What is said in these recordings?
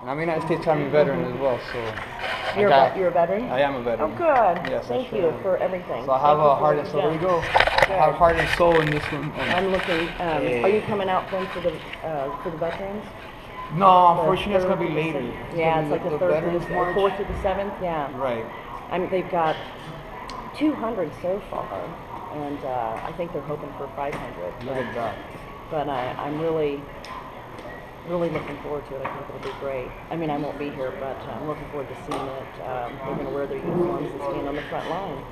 And I'm a United States Army veteran as well, so. You're a veteran? I am a veteran. Oh, good. Yes, Thank you for everything. So I have a heart and soul. There we go. I have heart and soul in this one. I'm looking. Are you coming out then for the veterans? No, unfortunately, it's gonna be later. Yeah, it's like the 4th to the 7th. Yeah. Right. They've got 200 so far, and I think they're hoping for 500. Look at that. But I'm really looking forward to it. I think it'll be great. I mean, I won't be here, but I'm looking forward to seeing it. They're going to wear their uniforms and stand on the front line.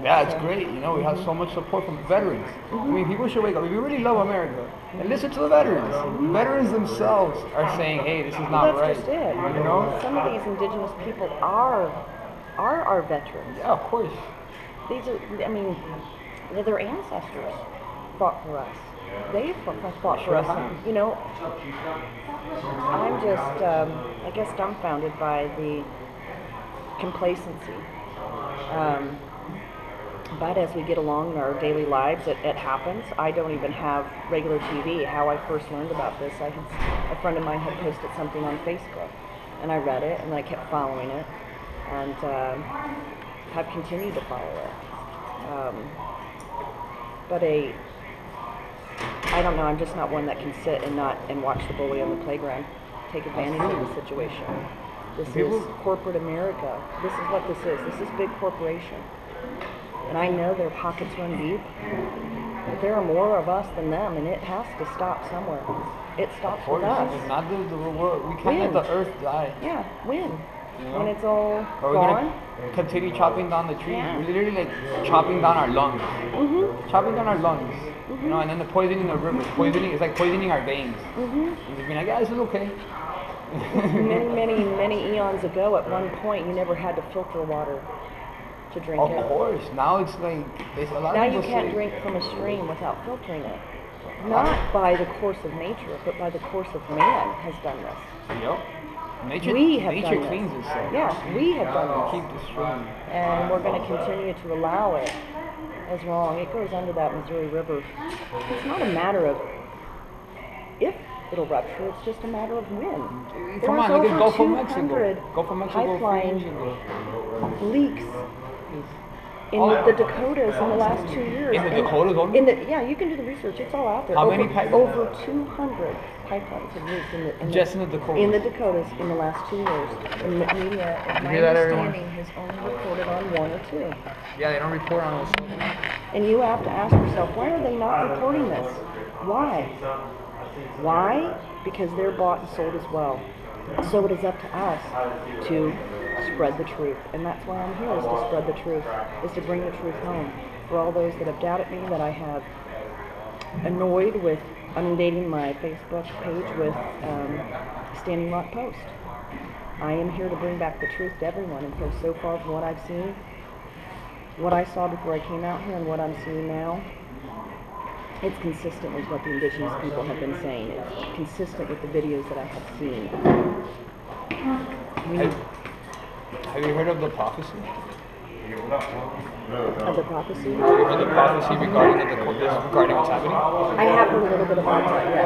Yeah, it's great. You know, we have so much support from veterans. I mean, people should wake up. If you really love America, and listen to the veterans. Veterans themselves are saying, "Hey, this is not right." That's just it. You know, some of these indigenous people are our veterans. Yeah, of course. These are, I mean, their ancestors fought for us. They fought for us. You know, I'm just, I guess, dumbfounded by the complacency. But as we get along in our daily lives, it happens. I don't even have regular TV. How I first learned about this, a friend of mine had posted something on Facebook, and I read it, and I kept following it, and have continued to follow it. But I don't know, I'm just not one that can sit and watch the bully on the playground take advantage of the situation. This is corporate America. This is what this is. This is big corporation. And I know their pockets run deep, but there are more of us than them, and it has to stop somewhere. It stops with us. It's not the world. We can't let the earth die. Yeah, when? You know? When it's all we're gone? Gonna continue chopping down the trees. Yeah. We're literally like chopping down our lungs. Chopping down our lungs. You know, and then the poisoning the rivers. It's like poisoning our veins. And just being like, yeah, this is okay. many eons ago, at one point, you never had to filter water to drink it. Of course. Now it's like, a lot now of people you can't drink from a stream without filtering it. Not by the course of nature, but by the course of man has done this. Yep. Nature cleans itself. Yeah, we have done this. Keep the stream. And we're going to continue to allow it as long. It goes under that Missouri River. It's not a matter of if it'll rupture, it's just a matter of when. Come on, look at Gulf of Mexico. Pipeline leaks in the Dakotas in the last 2 years. In the Dakotas only? Yeah, you can do the research. It's all out there. How many pipelines? Over 200 pipelines have leaked in the Dakotas. In the Dakotas in the last 2 years. And the media, my understanding, has only reported on 1 or 2. Yeah, they don't report on us. And you have to ask yourself, why are they not reporting this? Why? Why? Because they're bought and sold as well. So it is up to us to spread the truth. And that's why I'm here, is to spread the truth, is to bring the truth home. For all those that have doubted me, that I have annoyed with inundating my Facebook page with Standing Rock Post. I am here to bring back the truth to everyone, and so far from what I've seen, what I saw before I came out here and what I'm seeing now, it's consistent with what the indigenous people have been saying. It's consistent with the videos that I have seen. Have you heard of the prophecy? Of the prophecy? Have you heard the prophecy regarding what's happening? I have heard a little bit about that, yes.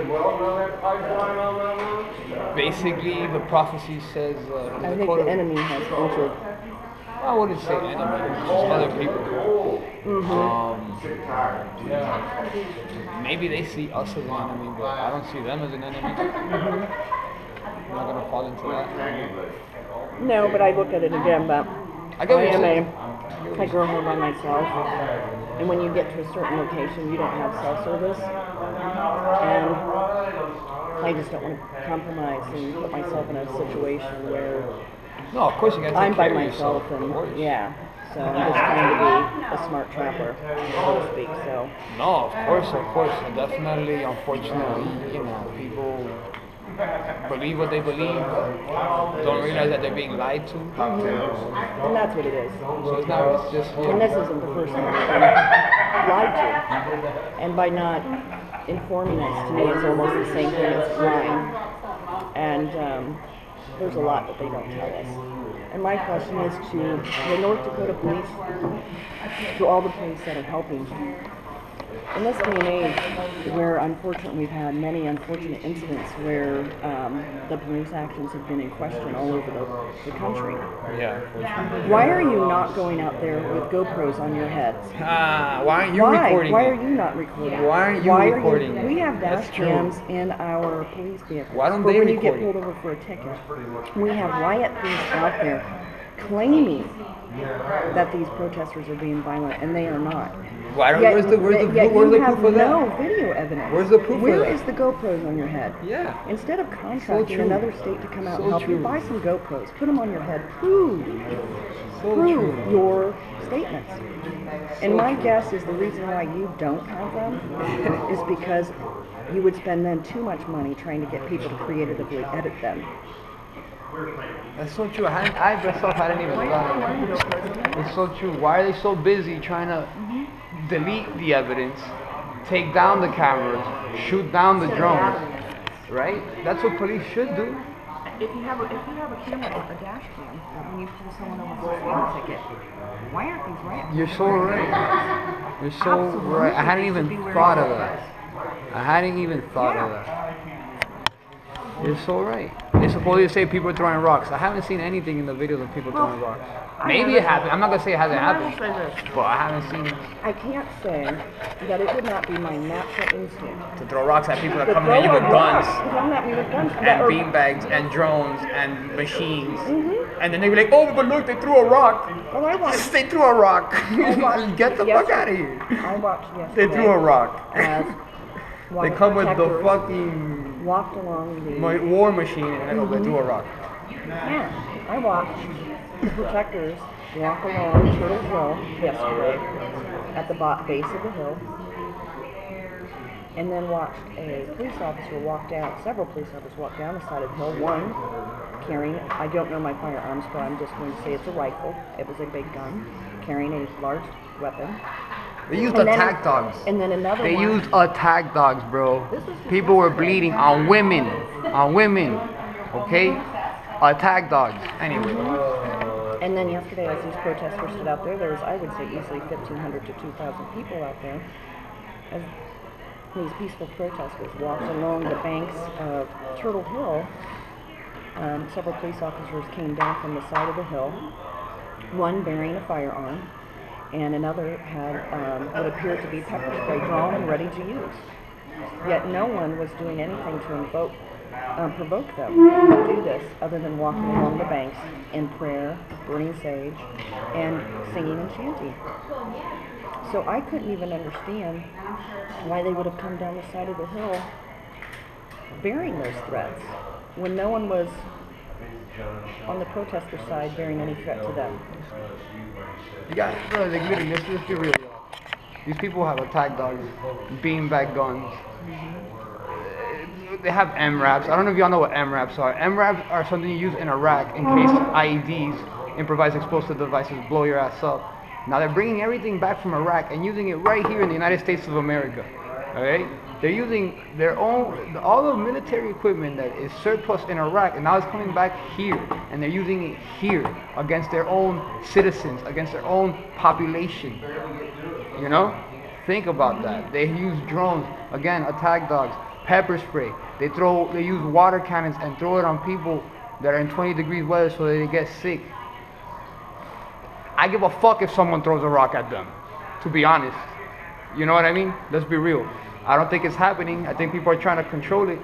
Well, basically the prophecy says I think the enemy has entered. I wouldn't say enemy, just other people. Maybe they see us as an enemy, but I don't see them as an enemy. I'm not going to fall into that. No, but I look at it again, but I grow here by myself, and when you get to a certain location, you don't have cell service, and I just don't want to compromise and put myself in a situation where no, of course you got to I'm by myself, and yeah, so I'm just trying to be a smart trapper, so to speak. So no, of course, definitely. Unfortunately, you know, people believe what they believe, don't realize that they're being lied to. And that's what it is. So it's just. Yeah. And this isn't the first time I've been lied to, and by not informing us, to me, it's almost the same thing as lying. And there's a lot that they don't tell us. And my question is to the North Dakota police, to all the police that are helping In this day and age, where unfortunately we've had many unfortunate incidents where the police actions have been in question all over the country. Yeah. Why are you not going out there with GoPros on your heads? Why aren't you recording? Why are you not recording? Why aren't you recording? We have dash That's true. cams in our police vehicles. Why don't but they when record you get it? pulled over for a ticket, we have riot police out there claiming that these protesters are being violent, and they are not. Why don't, Yet- where's the yet proof you have of that? no video evidence. Where's the proof of Where that? is the GoPros on your head? Yeah. Instead of contracting true. another state to come out So and help you, true. buy some GoPros, put them on your head, prove So true. your statements. And my guess is the reason why you don't have them is because you would spend then too much money trying to get people to creatively edit them. That's so true. I myself hadn't even thought of it. It's so true. Why are they so busy trying to delete the evidence, take down the cameras, shoot down the drones? Right? That's what police should do. If you have a camera, a dash cam, when you pull someone over for a speeding ticket, why aren't these riot? You're so right. You're so right. I hadn't even thought of that. I hadn't even thought of that. You're so right. They supposedly say people are throwing rocks. I haven't seen anything in the videos of people throwing rocks. Maybe it happened. I'm not gonna say it hasn't happened, but I haven't seen I can't say that it would not be my natural instinct to throw rocks at people that to come throw at you with a rock, guns come at me with guns, and or- beanbags and drones and machines, and then they be like, "Oh, but look, they threw a rock." Well, I watched. They threw a rock. watched Get the fuck out of here. I watched yesterday. They threw a rock. As They come with the protectors fucking walked along the. war machine and they threw a rock. Yeah, I watched the protectors walk along Turtle Hill yesterday at the base of the hill, and then watched a police officer walk down. Several police officers walk down the side of the hill. One carrying, I don't know my firearms, but I'm just going to say it's a rifle. It was a big gun, carrying a large weapon. They used And then- attack dogs. And then another They one. used attack dogs, bro. People were bleeding on women. Okay? Attack dogs. Anyway. And then yesterday, as these protesters stood out there, was, I would say, easily 1,500 to 2,000 people out there. As these peaceful protesters walked along the banks of Turtle Hill, several police officers came down from the side of the hill, one bearing a firearm, and another had what appeared to be pepper spray drawn and ready to use. Yet no one was doing anything to provoke them to do this other than walking along the banks in prayer, burning sage, and singing and chanting. So I couldn't even understand why they would have come down the side of the hill bearing those threats when no one was on the protester side bearing any threat to them. You guys, bro, like, literally, let's be real. These people have attack dogs, beanbag guns. They have MRAPs. I don't know if y'all know what MRAPs are. MRAPs are something you use in Iraq in case IEDs, improvised explosive devices, blow your ass up. Now they're bringing everything back from Iraq and using it right here in the United States of America. Alright? They're using their own, all the military equipment that is surplus in Iraq, and now it's coming back here, and they're using it here against their own citizens, against their own population. You know? Think about that. They use drones, again, attack dogs, pepper spray. They use water cannons and throw it on people that are in 20 degrees weather so that they get sick. I give a fuck if someone throws a rock at them, to be honest. You know what I mean? Let's be real. I don't think it's happening. I think people are trying to control it.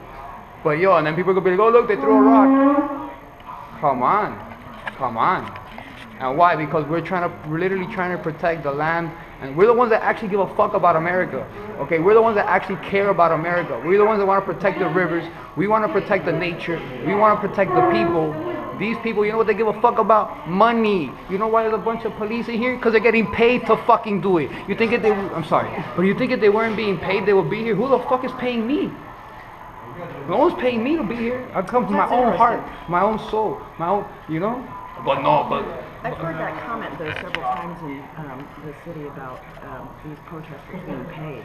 But yo, and then people are gonna be like, oh look, they threw a rock. Come on. And why? Because we're literally trying to protect the land, and we're the ones that actually give a fuck about America. Okay, we're the ones that actually care about America. We're the ones that want to protect the rivers. We want to protect the nature. We want to protect the people. These people, you know what they give a fuck about? Money. You know why there's a bunch of police in here? Because they're getting paid to fucking do it. You think if I'm sorry, but you think if they weren't being paid, they would be here? Who the fuck is paying me? No one's paying me to be here. I come from my own heart, my own soul, my own, you know? But I've heard that comment though several times in the city about these protesters being paid.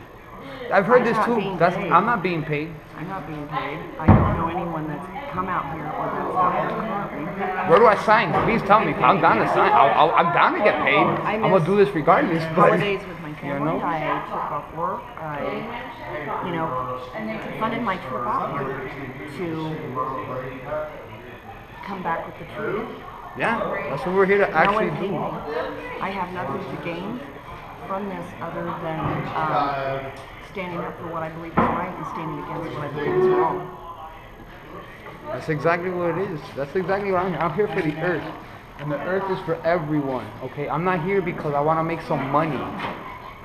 I've heard this I'm not too. being paid. I'm not being paid. I'm not being paid. I don't know anyone that's come out here or that's out there currently. Where do I sign? Please tell me. I'm down to sign. I'm down to get paid. I'm gonna do this regardless. But Holidays with my family. know? I took off work. I, funded my trip out here to come back with the truth. Yeah, that's what we're here to No actually one paid do. me. I have nothing to gain from this other than standing up for what I believe is right and standing against what I believe is wrong. That's exactly what it is. That's exactly what I'm here. I'm here for the earth. And the earth is for everyone, okay? I'm not here because I want to make some money,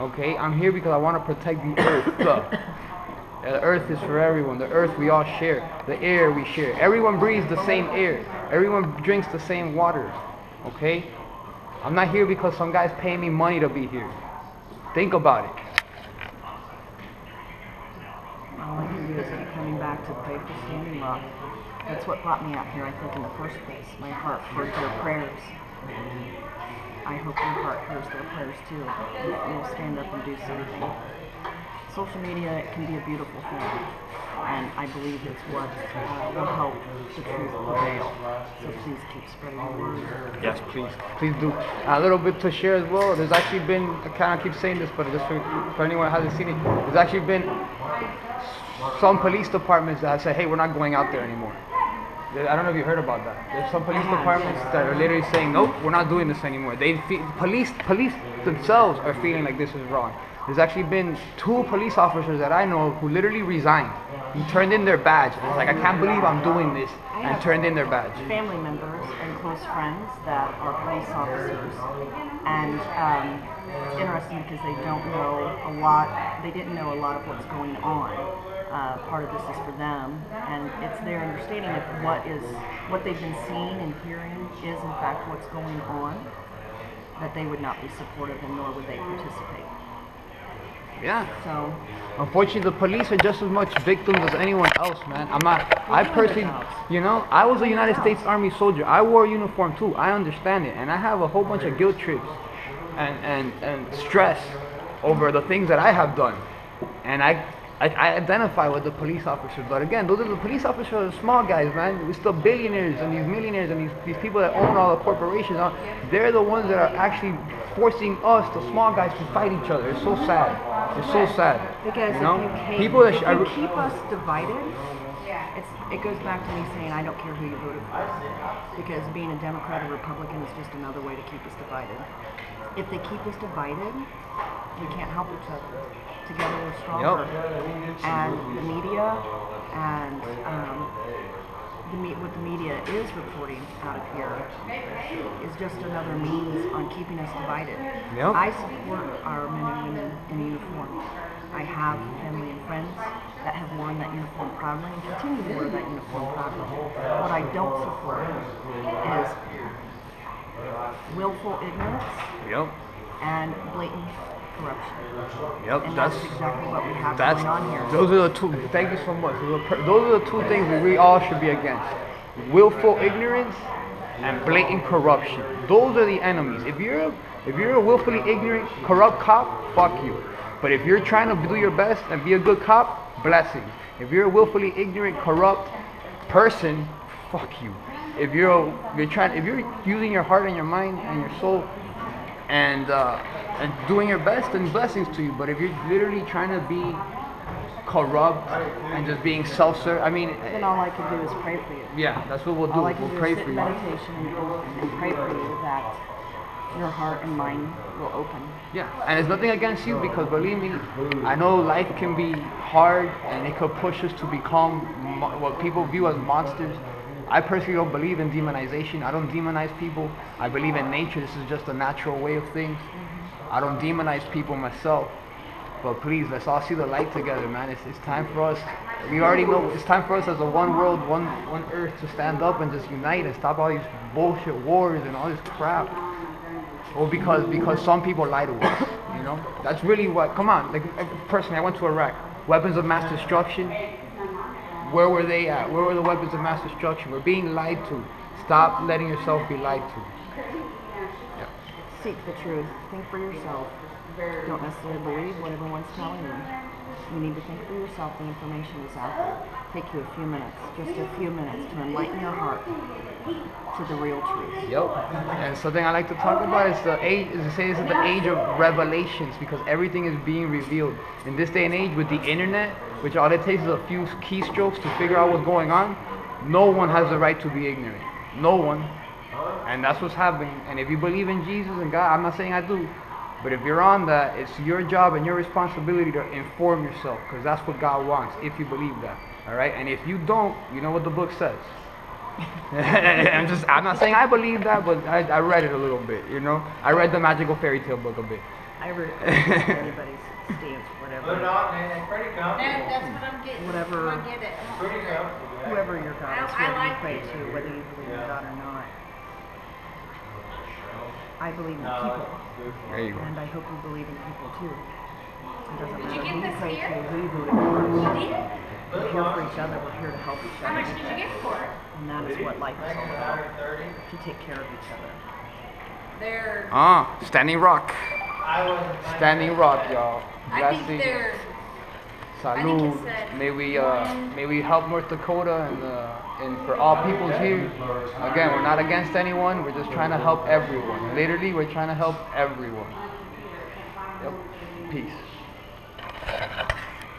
okay? I'm here because I want to protect the earth. The earth is for everyone. The earth we all share. The air we share. Everyone breathes the same air. Everyone drinks the same water, okay? I'm not here because some guy's paying me money to be here. Think about it. All I can do is keep coming back to pray for Standing Rock. That's what brought me out here, I think, in the first place. My heart heard their prayers. I hope your heart hears their prayers too. You'll stand up and do something. Social media can be a beautiful thing, and I believe it's what will help the truth prevail. So please keep spreading the word. Yes, please. Please do. A little bit to share as well. There's actually been, I kind of keep saying this, but just for anyone who hasn't seen it, there's actually been some police departments that have said, hey, we're not going out there anymore. I don't know if you heard about that. There's some police departments that are literally saying, nope, we're not doing this anymore. Police themselves are feeling like this is wrong. There's actually been 2 police officers that I know of who literally resigned. He turned in their badge. It's like, I can't believe I'm doing this, and turned in their badge. Family members and close friends that are police officers, and it's interesting because they don't know a lot. They didn't know a lot of what's going on. Part of this is for them, and it's their understanding of what they've been seeing and hearing is in fact what's going on, that they would not be supportive and nor would they participate. Yeah. So, unfortunately, the police are just as much victims as anyone else, man. I personally, I was a United States Army soldier. I wore a uniform too. I understand it, and I have a whole bunch of guilt trips and stress over the things that I have done, and I identify with the police officers. But again, those are the police officers are the small guys, man. It's the billionaires and these millionaires and these people that own all the corporations. They're the ones that are actually forcing us, the small guys, to fight each other. It's so sad. It's so sad. Because if you keep us divided, it goes back to me saying I don't care who you voted for. Because being a Democrat or Republican is just another way to keep us divided. If they keep us divided, we can't help each other. Together we're stronger. Yep. And the media and what the media is reporting out of here is just another means on keeping us divided. Yep. I support our men and women in uniform. I have family and friends that have worn that uniform proudly and continue to wear that uniform proudly. What I don't support is willful ignorance and blatant corruption. Yep, and that's exactly what we have going on here. Those are the 2. Thank you so much. Those are the 2 things that we all should be against: willful ignorance and blatant corruption. Those are the enemies. If you're a willfully ignorant, corrupt cop, fuck you. But if you're trying to do your best and be a good cop, blessings. If you're a willfully ignorant, corrupt person, fuck you. If you're using your heart and your mind and your soul and doing your best, then blessings to you. But if you're literally trying to be corrupt and just being self-serving, then all I can do is pray for you. Yeah, that's what we'll do. All I can do pray is sit for in you. meditation and pray for you that your heart and mind will open. Yeah, and it's nothing against you, because believe me, I know life can be hard and it could push us to become what people view as monsters. I personally don't believe in demonization. I don't demonize people. I believe in nature. This is just a natural way of things. I don't demonize people myself. But please, let's all see the light together, man. It's time for us. We already know it's time for us as a one world, one earth to stand up and just unite and stop all these bullshit wars and all this crap. Well, because some people lie to us, That's really what. Come on, personally, I went to Iraq. Weapons of mass destruction. Where were they at? Where were the weapons of mass destruction? We're being lied to. Stop letting yourself be lied to. Yeah. Seek the truth. Think for yourself. Don't necessarily believe what everyone's telling you. You need to think for yourself. The information is out there. take you a few minutes, just a few minutes, to enlighten your heart to the real truth. Yep. And something I like to talk about is the age, is to say this is the age of revelations, because everything is being revealed. In this day and age with the internet, which all it takes is a few keystrokes to figure out what's going on, no one has the right to be ignorant. No one. And that's what's happening. And if you believe in Jesus and God, I'm not saying I do, but if you're on that, it's your job and your responsibility to inform yourself, because that's what God wants, if you believe that. All right? And if you don't, you know what the book says. I'm not saying I believe that, but I read it a little bit, you know. I read the magical fairy tale book a bit. I read everybody's stance, whatever. Put it on, man. It's pretty comfortable. That's what I'm getting. Whatever. I get it. Pretty comfortable. Whoever your God is, I whoever you like pray it. to, whether you believe in God or not. I believe in people, There you go. and I hope you believe in people too. It doesn't Did you matter who get you this pray here? to, who you voted for. You did? We're here for each other. We're here to help each How much other. did you get for it? And that is what life is all about, to take care of each other. They're, Standing Rock. Standing Rock, y'all. I think they're, Salud. it said May we help North Dakota and for all peoples here. Again, we're not against anyone. We're just trying to help everyone. Literally, we're trying to help everyone. Yep. Peace.